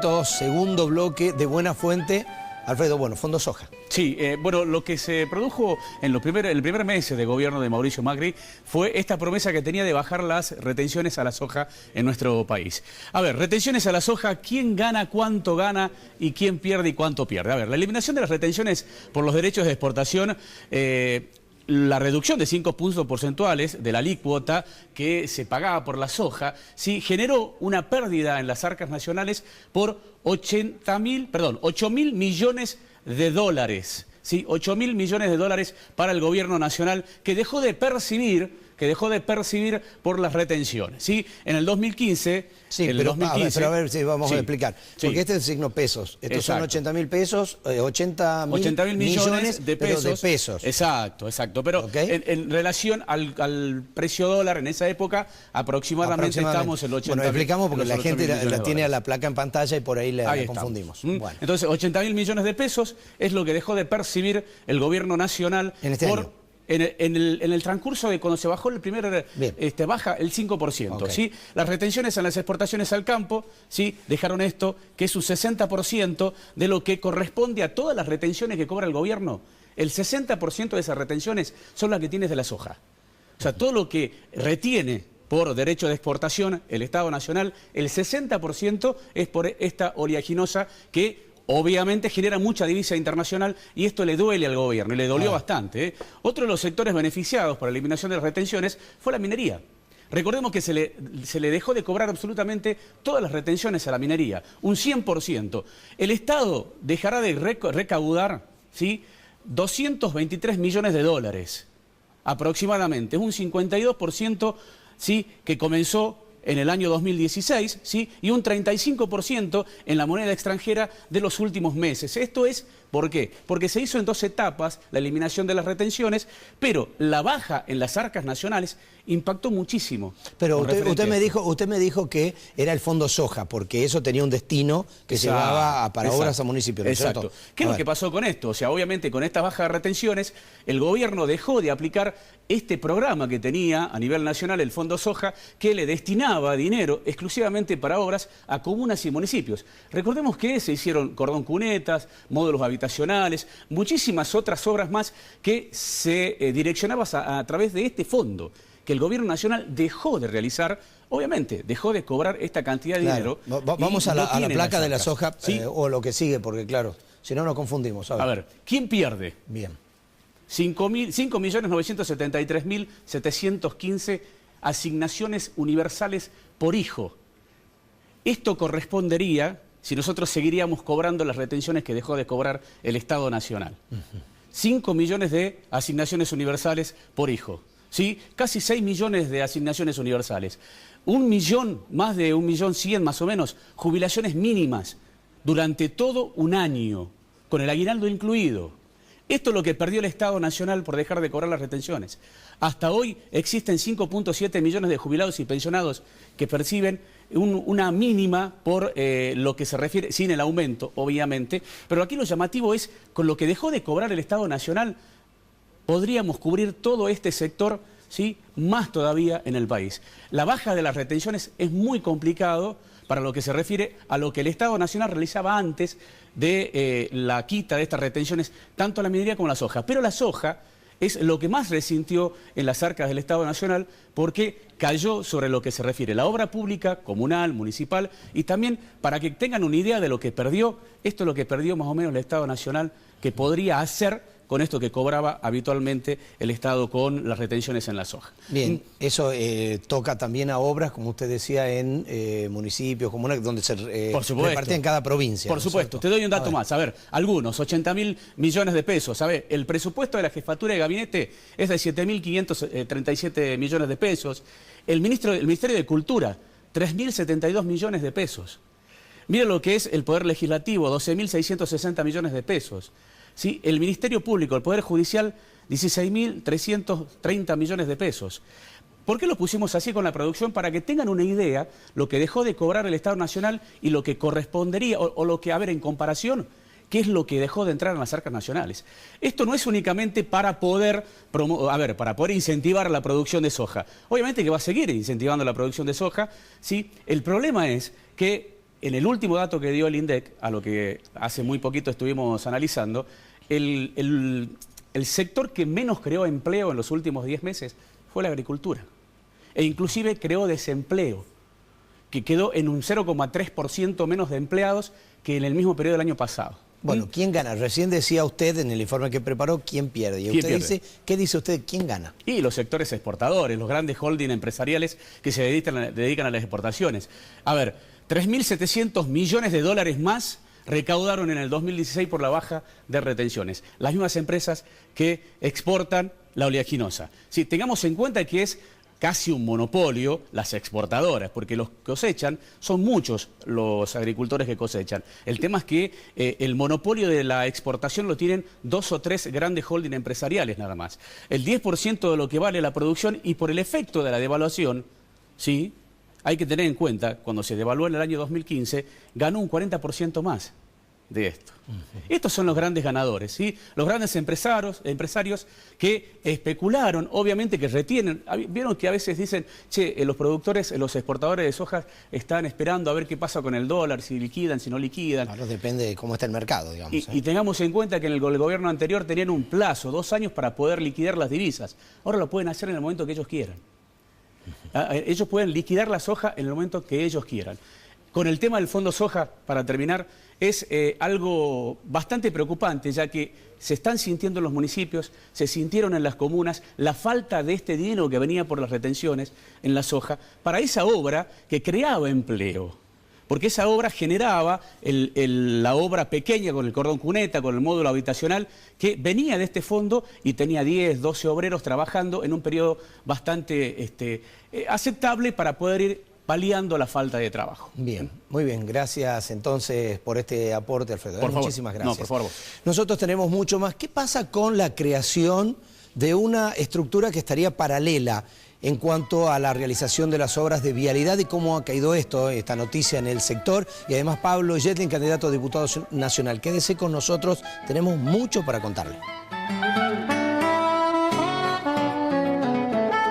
momento, segundo bloque de Buena Fuente. Alfredo, bueno, Fondo Soja. Sí, bueno, lo que se produjo en el primer mes de gobierno de Mauricio Macri fue esta promesa que tenía de bajar las retenciones a la soja en nuestro país. A ver, retenciones a la soja, ¿quién gana, cuánto gana y quién pierde y cuánto pierde? A ver, la eliminación de las retenciones por los derechos de exportación... la reducción de 5 puntos porcentuales de la alícuota que se pagaba por la soja, ¿sí?, generó una pérdida en las arcas nacionales por 8.000 millones de dólares. ¿Sí? 8.000 millones de dólares para el gobierno nacional que dejó de percibir por las retenciones. ¿Sí? En el 2015... Sí, pero a ver si vamos a explicar. Porque este es el signo pesos. Estos son 80.000 pesos, 80.000 millones de pesos. Exacto. Pero en relación al precio dólar en esa época, aproximadamente estamos en el 80.000. Bueno, explicamos porque la gente la tiene a la placa en pantalla y por ahí la confundimos. Bueno. Entonces, 80.000 millones de pesos es lo que dejó de percibir el gobierno nacional en este año. En el transcurso de cuando se bajó el primer, baja el 5%. ¿Sí? Las retenciones en las exportaciones al campo, ¿sí?, dejaron esto, que es un 60% de lo que corresponde a todas las retenciones que cobra el gobierno. El 60% de esas retenciones son las que tienes de la soja. O sea, todo lo que retiene por derecho de exportación el Estado Nacional, el 60% es por esta oleaginosa que... obviamente genera mucha divisa internacional y esto le duele al gobierno y le dolió bastante. Otro de los sectores beneficiados por la eliminación de las retenciones fue la minería. Recordemos que se le dejó de cobrar absolutamente todas las retenciones a la minería, un 100%. El Estado dejará de recaudar, ¿sí?, 223 millones de dólares aproximadamente, un 52%, ¿sí?, que comenzó en el año 2016, ¿sí?, y un 35% en la moneda extranjera de los últimos meses. Esto es, ¿por qué? Porque se hizo en 2 etapas la eliminación de las retenciones, pero la baja en las arcas nacionales impactó muchísimo. Pero usted me dijo que era el Fondo Soja, porque eso tenía un destino que se llevaba para obras a municipios. Exacto. ¿Qué es lo que pasó con esto? O sea, obviamente con esta baja de retenciones, el gobierno dejó de aplicar este programa que tenía a nivel nacional el Fondo Soja, que le destinaba dinero exclusivamente para obras a comunas y municipios. Recordemos que se hicieron cordón cunetas, módulos habitacionales, muchísimas otras obras más que se direccionaban a través de este fondo, que el gobierno nacional dejó de realizar, obviamente, dejó de cobrar esta cantidad de dinero. Vamos a la placa de la soja, ¿sí?, o lo que sigue, porque claro, si no nos confundimos. A ver, ¿quién pierde? Bien. 5.973.715 asignaciones universales por hijo. Esto correspondería si nosotros seguiríamos cobrando las retenciones que dejó de cobrar el Estado Nacional. 5 millones de asignaciones universales por hijo. ¿Sí? Casi 6 millones de asignaciones universales. 1 millón, más de 1.100.000 más o menos, jubilaciones mínimas durante todo un año, con el aguinaldo incluido. Esto es lo que perdió el Estado Nacional por dejar de cobrar las retenciones. Hasta hoy existen 5.7 millones de jubilados y pensionados que perciben una mínima por lo que se refiere, sin el aumento, obviamente. Pero aquí lo llamativo es, con lo que dejó de cobrar el Estado Nacional, podríamos cubrir todo este sector, ¿sí?, más todavía en el país. La baja de las retenciones es muy complicado para lo que se refiere a lo que el Estado Nacional realizaba antes de la quita de estas retenciones, tanto la minería como la soja. Pero la soja es lo que más resintió en las arcas del Estado Nacional porque cayó sobre lo que se refiere a la obra pública, comunal, municipal, y también para que tengan una idea de lo que perdió, esto es lo que perdió más o menos el Estado Nacional, que podría hacer con esto que cobraba habitualmente el Estado con las retenciones en la soja. Bien, eso toca también a obras, como usted decía, en municipios, comunas, donde se reparten en cada provincia. Por supuesto, te doy un dato más. A ver, algunos, 80.000 millones de pesos. A ver, el presupuesto de la jefatura de gabinete es de 7.537 millones de pesos. El Ministerio de Cultura, 3.072 millones de pesos. Mira lo que es el Poder Legislativo, 12.660 millones de pesos. ¿Sí? El Ministerio Público, el Poder Judicial, 16.330 millones de pesos. ¿Por qué lo pusimos así con la producción? Para que tengan una idea lo que dejó de cobrar el Estado Nacional y lo que correspondería, o lo que, a ver, en comparación, qué es lo que dejó de entrar en las arcas nacionales. Esto no es únicamente para poder incentivar la producción de soja. Obviamente que va a seguir incentivando la producción de soja, ¿sí? El problema es que en el último dato que dio el INDEC, a lo que hace muy poquito estuvimos analizando, el sector que menos creó empleo en los últimos 10 meses fue la agricultura. E inclusive creó desempleo, que quedó en un 0,3% menos de empleados que en el mismo periodo del año pasado. Bueno, ¿quién gana? Recién decía usted en el informe que preparó, ¿quién pierde? Y usted dice, ¿qué dice usted? ¿Quién gana? Y los sectores exportadores, los grandes holding empresariales que se dedican a las exportaciones. A ver, 3.700 millones de dólares más recaudaron en el 2016 por la baja de retenciones. Las mismas empresas que exportan la oleaginosa. Sí, tengamos en cuenta que es casi un monopolio las exportadoras, porque los que cosechan son muchos los agricultores que cosechan. El tema es que el monopolio de la exportación lo tienen 2 o 3 grandes holding empresariales nada más. El 10% de lo que vale la producción, y por el efecto de la devaluación, ¿sí?, hay que tener en cuenta, cuando se devaluó en el año 2015, ganó un 40% más de esto. Estos son los grandes ganadores, ¿sí? Los grandes empresarios que especularon, obviamente que retienen. Vieron que a veces dicen, che, los productores, los exportadores de soja están esperando a ver qué pasa con el dólar, si liquidan, si no liquidan. Claro, depende de cómo está el mercado, digamos. Y tengamos en cuenta que en el gobierno anterior tenían un plazo, 2 años para poder liquidar las divisas. Ahora lo pueden hacer en el momento que ellos quieran. Ellos pueden liquidar la soja en el momento que ellos quieran. Con el tema del fondo soja, para terminar, es algo bastante preocupante, ya que se están sintiendo en los municipios, se sintieron en las comunas, la falta de este dinero que venía por las retenciones en la soja, para esa obra que creaba empleo. Porque esa obra generaba la obra pequeña con el cordón cuneta, con el módulo habitacional, que venía de este fondo y tenía 10, 12 obreros trabajando en un periodo bastante aceptable para poder ir paliando la falta de trabajo. Bien, muy bien. Gracias entonces por este aporte, Alfredo. Muchísimas gracias. No, por favor. Nosotros tenemos mucho más. ¿Qué pasa con la creación de una estructura que estaría paralela en cuanto a la realización de las obras de vialidad y cómo ha caído esta noticia en el sector? Y además Pablo Yedlin, candidato a diputado nacional. Quédese con nosotros, tenemos mucho para contarle.